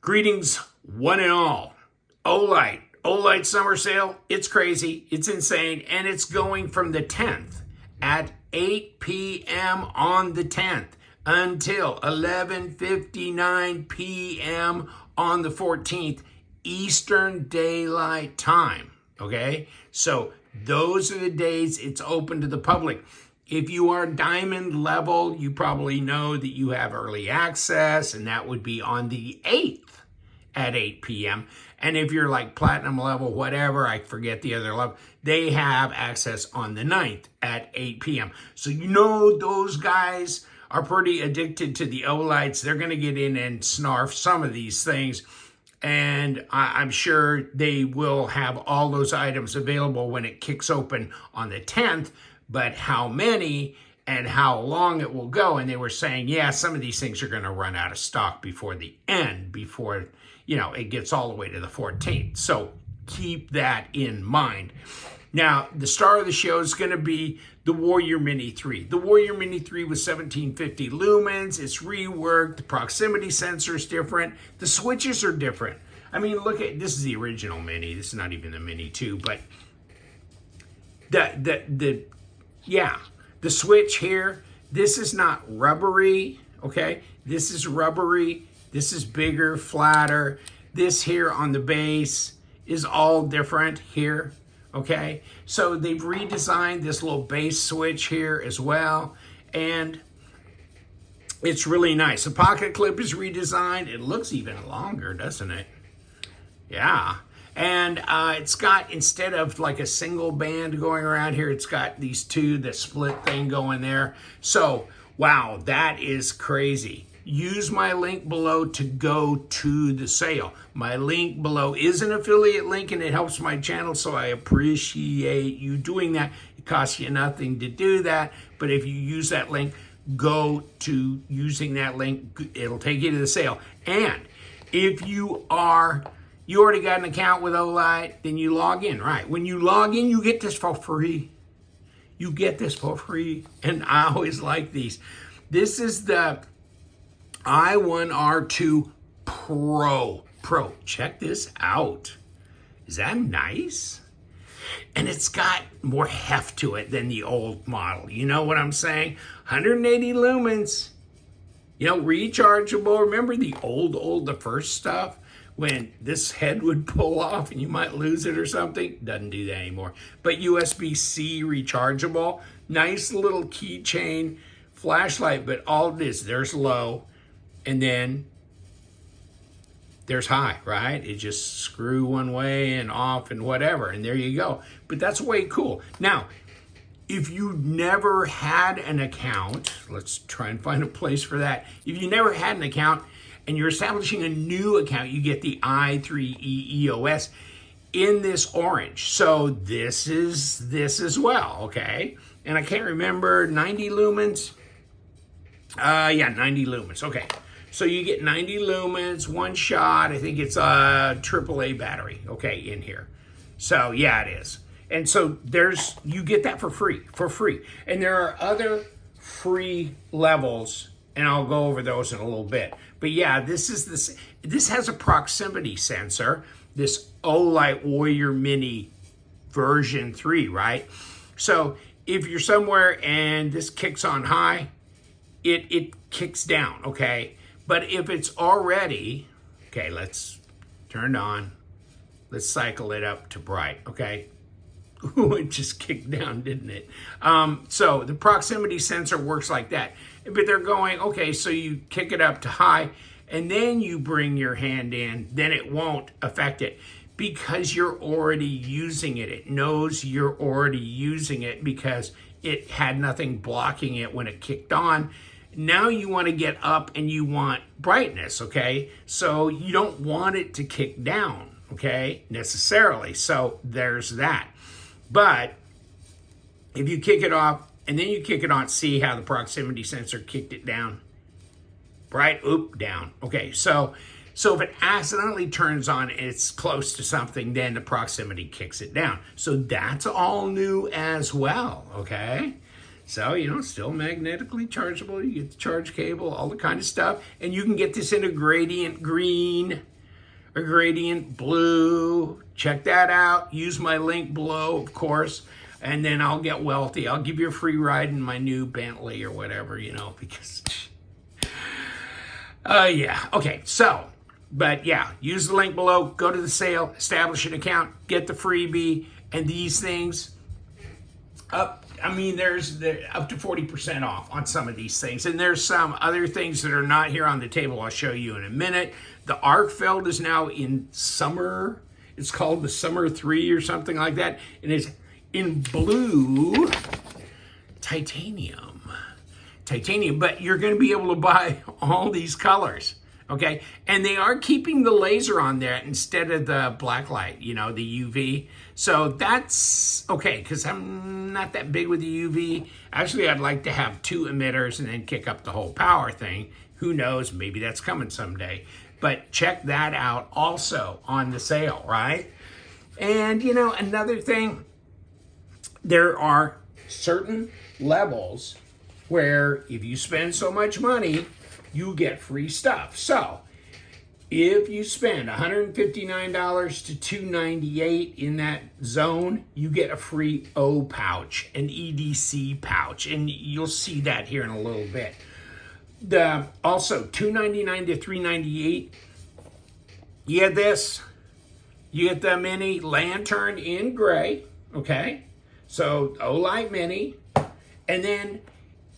Greetings, one and all. Olight Summer Sale. It's crazy, it's insane, and it's going from the 10th at 8 p.m. on the 10th until 11:59 p.m. on the 14th Eastern Daylight Time. Okay, so those are the days it's open to the public. If you are diamond level, you probably know that you have early access, and that would be on the 8th at 8 p.m. And if you're like platinum level, whatever, I forget the other level, they have access on the 9th at 8 p.m. So you know those guys are pretty addicted to the Olights. They're going to get in and snarf some of these things. And I'm sure they will have all those items available when it kicks open on the 10th. But how many and how long it will go? And they were saying, yeah, some of these things are going to run out of stock before the end, before, you know, it gets all the way to the 14th. So keep that in mind. Now, the star of the show is going to be the Warrior Mini 3. The Warrior Mini 3 was 1750 lumens. It's reworked. The proximity sensor is different. The switches are different. I mean, look at, this is the original Mini. This is not even the Mini 2, but the switch here, this is not rubbery, okay? This is rubbery. This is bigger, flatter. This here on the base is all different here, okay? So they've redesigned this little base switch here as well, and it's really nice. The pocket clip is redesigned. It looks even longer, doesn't it? Yeah. And it's got, instead of like a single band going around here, it's got these two, the split thing going there. So, wow, that is crazy. Use my link below to go to the sale. My link below is an affiliate link and it helps my channel, so I appreciate you doing that. It costs you nothing to do that, but if you use that link, go to using that link, it'll take you to the sale. And if you already got an account with Olight, then you log in, right? When you log in, you get this for free. You get this for free, and I always like these. This is the i1R2 Pro. Check this out. Is that nice? And it's got more heft to it than the old model. You know what I'm saying? 180 lumens. You know, rechargeable. Remember the the first stuff? When this head would pull off and you might lose it or something. Doesn't do that anymore. But USB-C rechargeable. Nice little keychain flashlight, but all it is, there's low and then there's high, right? It just screw one way and off and whatever, and there you go. But that's way cool. Now, if you never had an account, let's try and find a place for that. If you never had an account, and you're establishing a new account, you get the i3 EOS in this orange. So this is this as well, okay? And I can't remember, 90 lumens? Yeah, 90 lumens, okay. So you get 90 lumens, one shot. I think it's a AAA battery, okay, in here. So yeah, it is. And so you get that for free. And there are other free levels, and I'll go over those in a little bit. But yeah, this has a proximity sensor, this Olight Warrior Mini version 3, right? So if you're somewhere and this kicks on high, it kicks down, okay? But if it's already, okay, let's turn it on. Let's cycle it up to bright, okay? Ooh, it just kicked down, didn't it? So the proximity sensor works like that. But they're going, okay, so you kick it up to high, and then you bring your hand in, then it won't affect it because you're already using it. It knows you're already using it because it had nothing blocking it when it kicked on. Now you want to get up and you want brightness, okay? So you don't want it to kick down, okay, necessarily. So there's that. But if you kick it off and then you kick it on, see how the proximity sensor kicked it down? Bright, oop, down. Okay, so if it accidentally turns on and it's close to something, then the proximity kicks it down. So that's all new as well, okay? So, you know, still magnetically chargeable. You get the charge cable, all the kind of stuff. And you can get this in a gradient green, a gradient blue. Check that out. Use my link below, of course. And then I'll get wealthy. I'll give you a free ride in my new Bentley or whatever, you know, because... yeah. Okay, so... But yeah, use the link below, go to the sale, establish an account, get the freebie, and these things up, I mean, there's up to 40% off on some of these things. And there's some other things that are not here on the table I'll show you in a minute. The Arkfeld is now in summer. It's called the Summer 3 or something like that. And it's in blue titanium. But you're going to be able to buy all these colors. Okay, and they are keeping the laser on there instead of the black light, you know, the UV. So that's okay, because I'm not that big with the UV. Actually, I'd like to have 2 emitters and then kick up the whole power thing. Who knows, maybe that's coming someday. But check that out also on the sale, right? And, you know, another thing, there are certain levels where if you spend so much money, you get free stuff. So if you spend $159 to $298 in that zone, you get a free O-pouch, an EDC pouch, and you'll see that here in a little bit. Also $299 to $398, you get this. You get the mini lantern in gray, okay? So Olight Mini, and then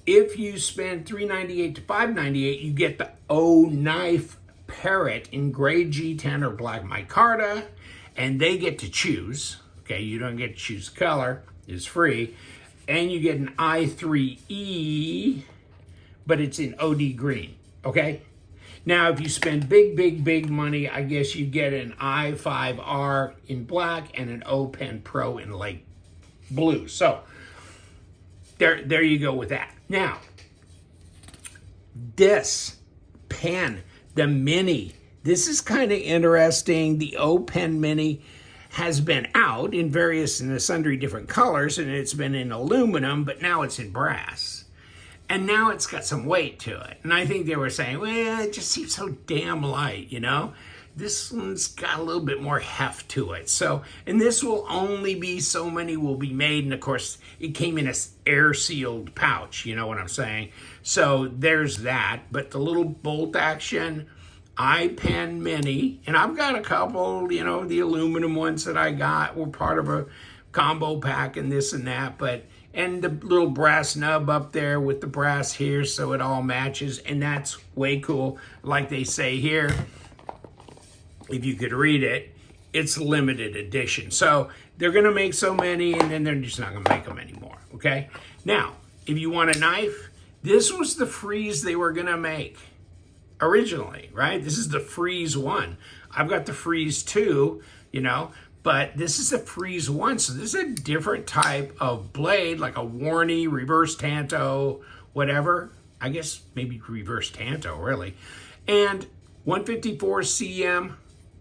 if you spend $398 to $598, you get the Oknife Parrot in gray G10 or black micarta, and they get to choose. Okay, you don't get to choose the color, it's free. And you get an i3E, but it's in OD green, okay? Now, if you spend big money, I guess you get an i5R in black and an O-Pen Pro in light blue. So, there you go with that. Now, this pen, the Mini, this is kind of interesting. The O-Pen Mini has been out in various and sundry different colors, and it's been in aluminum, but now it's in brass. And now it's got some weight to it. And I think they were saying, well, it just seems so damn light, you know? This one's got a little bit more heft to it. So, and this will only be so many will be made. And of course, it came in a air-sealed pouch, you know what I'm saying? So there's that. But the little bolt action iPen Mini, and I've got a couple, you know, the aluminum ones that I got were part of a combo pack and this and that. But, and the little brass nub up there with the brass here so it all matches. And that's way cool. Like they say here, if you could read it, it's limited edition. So they're going to make so many, and then they're just not going to make them anymore, okay? Now, if you want a knife, this was the freeze they were going to make originally, right? This is the freeze 1. I've got the freeze 2, you know, but this is the freeze 1. So this is a different type of blade, like a Warney, reverse Tanto, whatever. I guess maybe reverse Tanto, really. And 154 cm.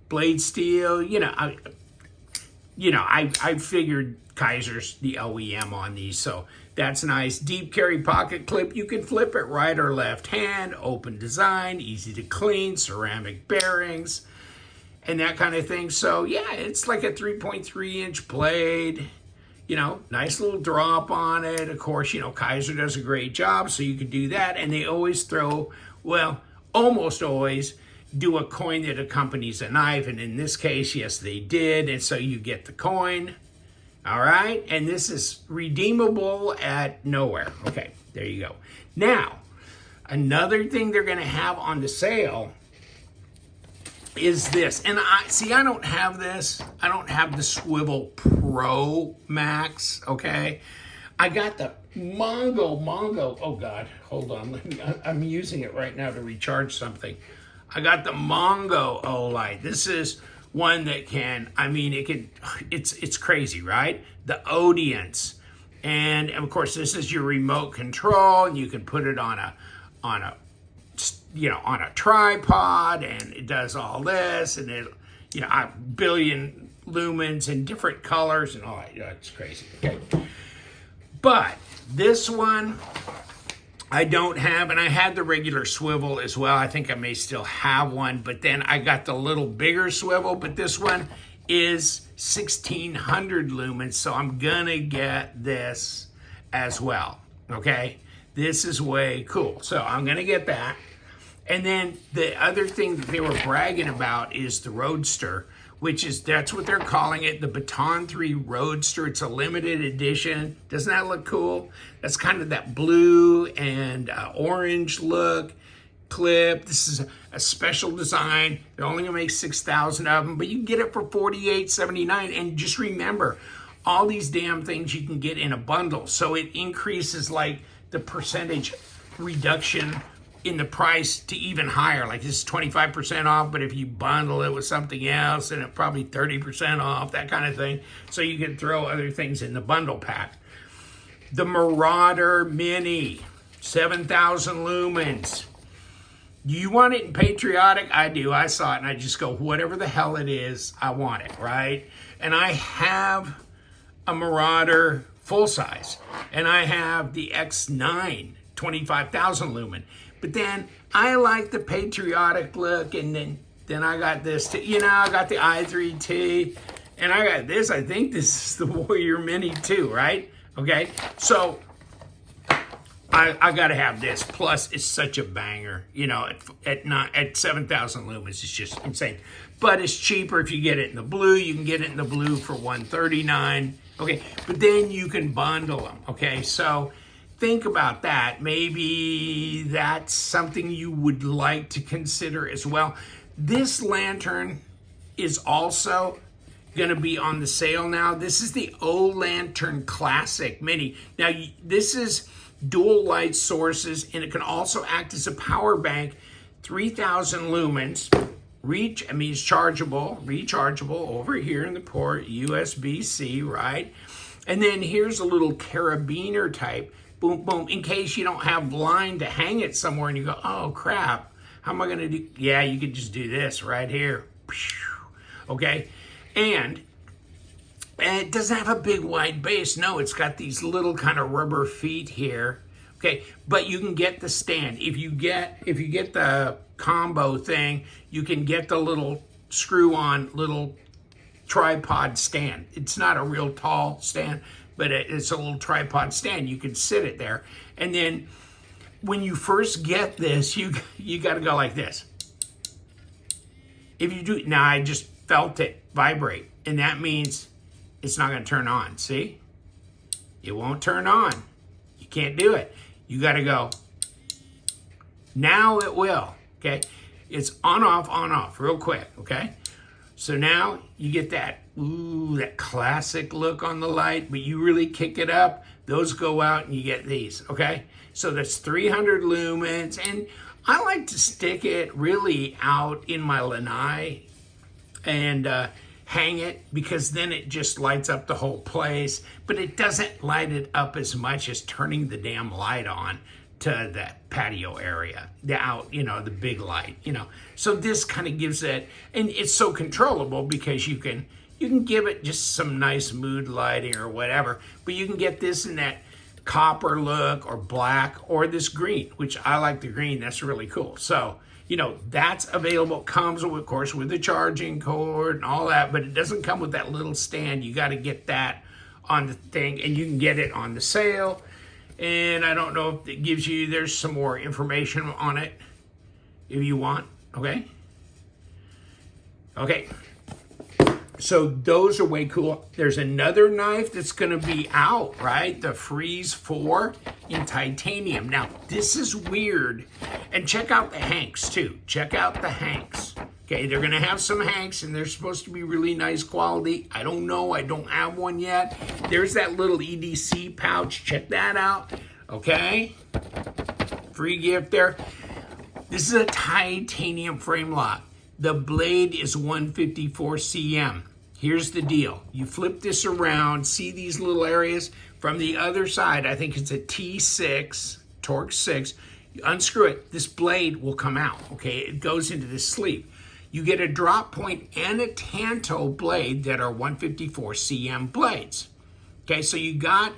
Blade steel, you know, I figured Kaiser's the OEM on these, so that's nice. Deep carry pocket clip, you can flip it right or left hand, open design, easy to clean, ceramic bearings, and that kind of thing. So yeah, it's like a 3.3-inch blade, you know, nice little drop on it. Of course, you know, Kaiser does a great job, so you could do that, and they always throw, well, almost always, do a coin that accompanies a knife, and in this case, yes, they did, and so you get the coin, all right? And this is redeemable at nowhere. Okay, there you go. Now, another thing they're gonna have on the sale is this, and I don't have this. I don't have the Swivel Pro Max, okay? I got the Mongo, oh God, hold on, I'm using it right now to recharge something. I got the Mongo Olight. This is one that can, I mean, it's crazy, right? The audience. And of course, this is your remote control, and you can put it on a tripod, and it does all this, and it, you know, a billion lumens and different colors and all that. It's crazy, okay? But this one, I don't have, and I had the regular swivel as well. I think I may still have one, but then I got the little bigger swivel, but this one is 1600 lumens, so I'm gonna get this as well, okay? This is way cool, so I'm gonna get that. And then the other thing that they were bragging about is the Roadster, that's what they're calling it, the Baton 3 Roadster. It's a limited edition. Doesn't that look cool? That's kind of that blue and orange look clip. This is a special design. They're only gonna make 6,000 of them, but you can get it for $48.79. And just remember, all these damn things you can get in a bundle. So it increases like the percentage reduction in the price to even higher. Like this is 25% off, but if you bundle it with something else, then it's probably 30% off, that kind of thing. So you can throw other things in the bundle pack. The Marauder Mini, 7,000 lumens. Do you want it in patriotic? I do. I saw it and I just go, whatever the hell it is, I want it, right? And I have a Marauder full size, and I have the X9, 25,000 lumen. But then I like the patriotic look, and then I got this, I got the i3T, and I got this. I think this is the Warrior Mini too, right? Okay, so I got to have this. Plus, it's such a banger, at 7,000 lumens, it's just insane. But it's cheaper if you get it in the blue. You can get it in the blue for $139. Okay, but then you can bundle them. Okay, so think about that. Maybe that's something you would like to consider as well. This lantern is also going to be on the sale now. This is the Olantern Classic Mini. Now, this is dual light sources, and it can also act as a power bank, 3,000 lumens. It's chargeable, rechargeable over here in the port, USB-C, right? And then here's a little carabiner type, boom, boom, in case you don't have line to hang it somewhere and you go, oh crap, how am I gonna do? Yeah, you could just do this right here, okay? And it doesn't have a big wide base. No, it's got these little kind of rubber feet here, okay? But you can get the stand. If you get the combo thing, you can get the little screw-on little tripod stand. It's not a real tall stand, but it's a little tripod stand. You can sit it there. And then when you first get this, you got to go like this. If you do, now I just felt it vibrate, and that means it's not going to turn on. See? It won't turn on. You can't do it. You got to go. Now it will. Okay? It's on, off, real quick. Okay? So now you get that, that classic look on the light, but you really kick it up. Those go out and you get these. Okay? So that's 300 lumens. And I like to stick it really out in my lanai and hang it, because then it just lights up the whole place, but it doesn't light it up as much as turning the damn light on to that patio area, the big light, So this kind of gives it, and it's so controllable because you can give it just some nice mood lighting or whatever, but you can get this in that copper look or black or this green, which I like the green. That's really cool. So, that's available. Comes, of course, with the charging cord and all that, but it doesn't come with that little stand. You got to get that on the thing, and you can get it on the sale. And I don't know if it gives you, there's some more information on it if you want, okay? Okay. So those are way cool. There's another knife that's gonna be out, right? The Freeze 4 in titanium. Now, this is weird. And check out the hanks too. Check out the hanks. Okay, they're gonna have some hanks and they're supposed to be really nice quality. I don't know, I don't have one yet. There's that little EDC pouch, check that out, okay? Free gift there. This is a titanium frame lock. The blade is 154 cm. Here's the deal. You flip this around, see these little areas? From the other side, I think it's a T6, Torque 6. You unscrew it, this blade will come out, okay? It goes into this sleeve. You get a drop point and a Tanto blade that are 154 cm blades. Okay, so you got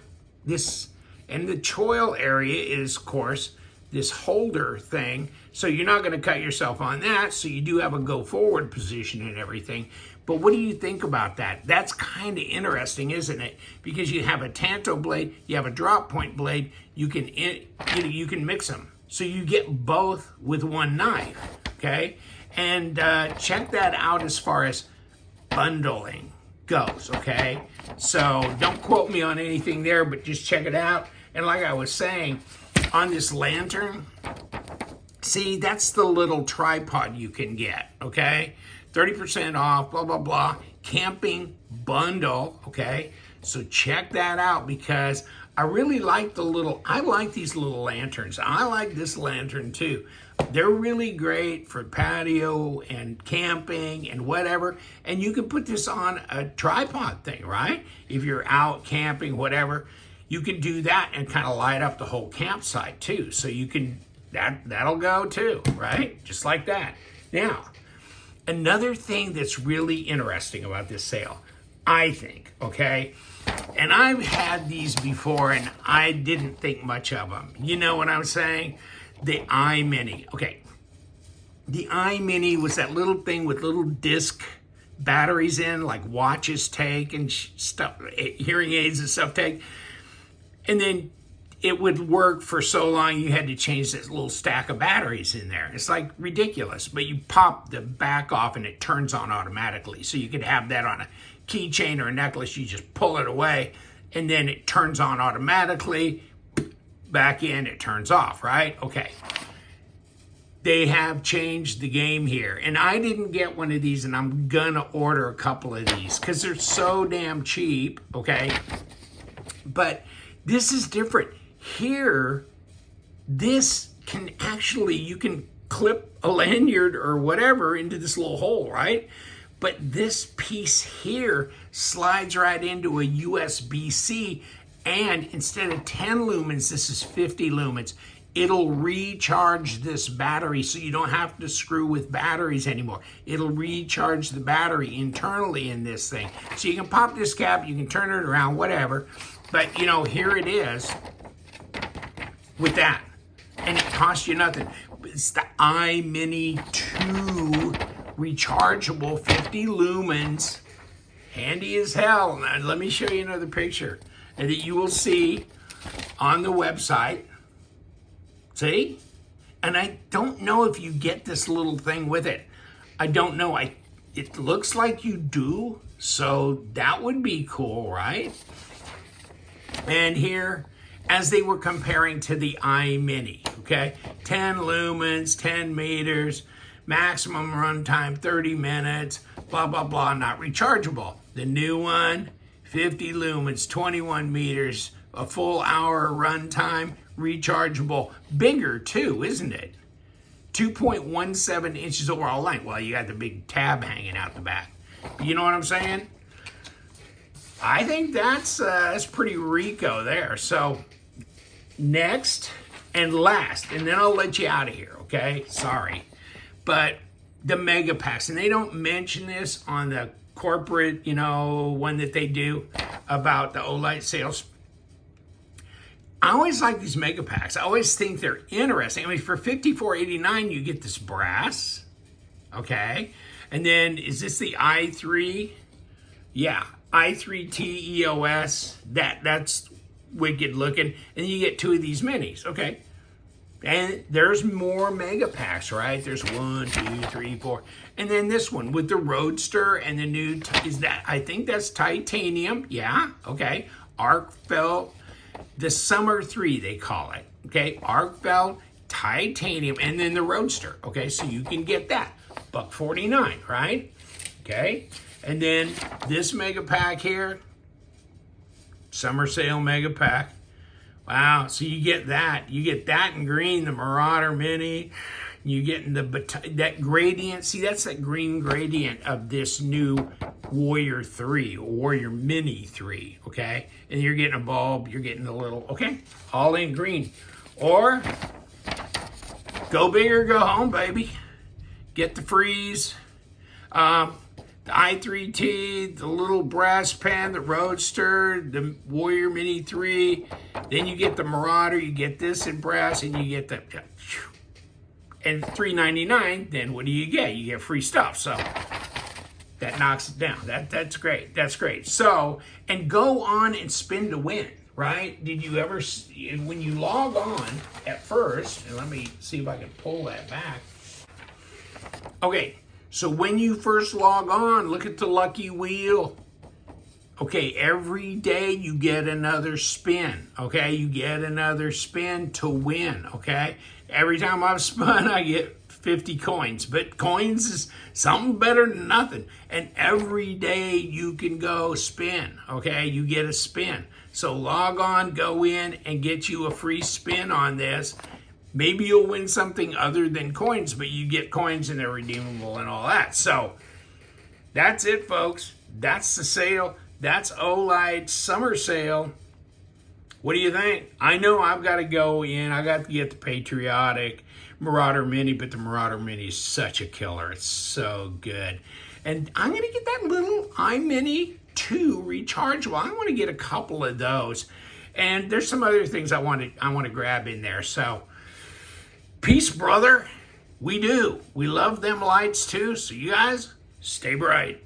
this, and the choil area is, of course, this holder thing, so you're not going to cut yourself on that, so you do have a go forward position and everything. But what do you think about that? That's kind of interesting, isn't it? Because you have a tanto blade, you have a drop point blade, you can mix them. So you get both with one knife, okay? And check that out as far as bundling goes, okay? So don't quote me on anything there, but just check it out. And like I was saying, on this lantern, see, that's the little tripod you can get, okay? 30% off, blah, blah, blah. Camping bundle, okay? So check that out, because I really like I like these little lanterns. I like this lantern too. They're really great for patio and camping and whatever. And you can put this on a tripod thing, right? If you're out camping, whatever, you can do that and kind of light up the whole campsite too. So you can, that'll go too, right? Just like that. Now, another thing that's really interesting about this sale, I think, okay? And I've had these before and I didn't think much of them. You know what I'm saying? The iMini. Okay. The iMini was that little thing with little disc batteries in, like watches take and stuff, hearing aids and stuff take. And then it would work for so long you had to change this little stack of batteries in there. It's like ridiculous, but you pop the back off and it turns on automatically. So you could have that on a keychain or a necklace. You just pull it away and then it turns on automatically. Back in, it turns off, right? Okay. They have changed the game here. And I didn't get one of these, and I'm gonna order a couple of these because they're so damn cheap, okay? But this is different. Here, this can actually, you can clip a lanyard or whatever into this little hole, right? But this piece here slides right into a USB-C, and instead of 10 lumens, this is 50 lumens. It'll recharge this battery, so you don't have to screw with batteries anymore. It'll recharge the battery internally in this thing. So you can pop this cap, you can turn it around, whatever. But you know, here it is with that. And it costs you nothing. It's the iMini 2 rechargeable 50 lumens. Handy as hell. Now, let me show you another picture that you will see on the website. See? And I don't know if you get this little thing with it. I don't know. It looks like you do, so that would be cool, right? And here, as they were comparing to the iMini, okay? 10 lumens, 10 meters, maximum runtime 30 minutes, blah, blah, blah, not rechargeable. The new one, 50 lumens, 21 meters, a full hour runtime, rechargeable. Bigger too, isn't it? 2.17 inches overall length. Well, you got the big tab hanging out the back. You know what I'm saying? I think that's pretty Rico there. So next and last, and then I'll let you out of here, okay? Sorry. But the mega packs, and they don't mention this on the corporate, you know, one that they do about the Olight sales. I always like these mega packs. I always think they're interesting. I mean, for $54.89, you get this brass, okay? And then, is this the i3? Yeah, i3T EOS. That's wicked looking. And you get two of these minis, okay? And there's more mega packs, right? There's 1, 2, 3, 4. And then this one with the Roadster and the new, I think that's titanium. Yeah, okay. Arc felt, the Summer 3 they call it. Okay, arc felt, titanium, and then the Roadster. Okay, so you can get that. $1.49, right? Okay. And then this mega pack here, Summer Sale mega pack. Wow, so you get that. You get that in green, the Marauder Mini. You get that gradient. See, that's that green gradient of this new Warrior 3, Warrior Mini 3, okay? And you're getting a bulb, you're getting the little, okay? All in green. Or, go big or go home, baby. Get the freeze. The the i3T, the little brass pen, the Roadster, the Warrior Mini 3. Then you get the Marauder, you get this in brass, and you get the... And $3.99, then what do you get? You get free stuff. So that knocks it down. That's great. That's great. So, and go on and spin to win, right? Did you ever, when you log on at first, and let me see if I can pull that back. Okay, so when you first log on, look at the lucky wheel. Okay, every day you get another spin, okay? You get another spin to win, okay? Every time I've spun, I get 50 coins. But coins is something better than nothing. And every day you can go spin, okay? You get a spin. So log on, go in, and get you a free spin on this. Maybe you'll win something other than coins, but you get coins and they're redeemable and all that. So that's it, folks. That's the sale. That's Olight Summer Sale. What do you think? I know I've got to go in. I got to get the patriotic Marauder Mini, but the Marauder Mini is such a killer. It's so good. And I'm going to get that little iMini 2 rechargeable. I want to get a couple of those. And there's some other things I want to grab in there. So, peace, brother. We do. We love them lights too. So you guys, stay bright.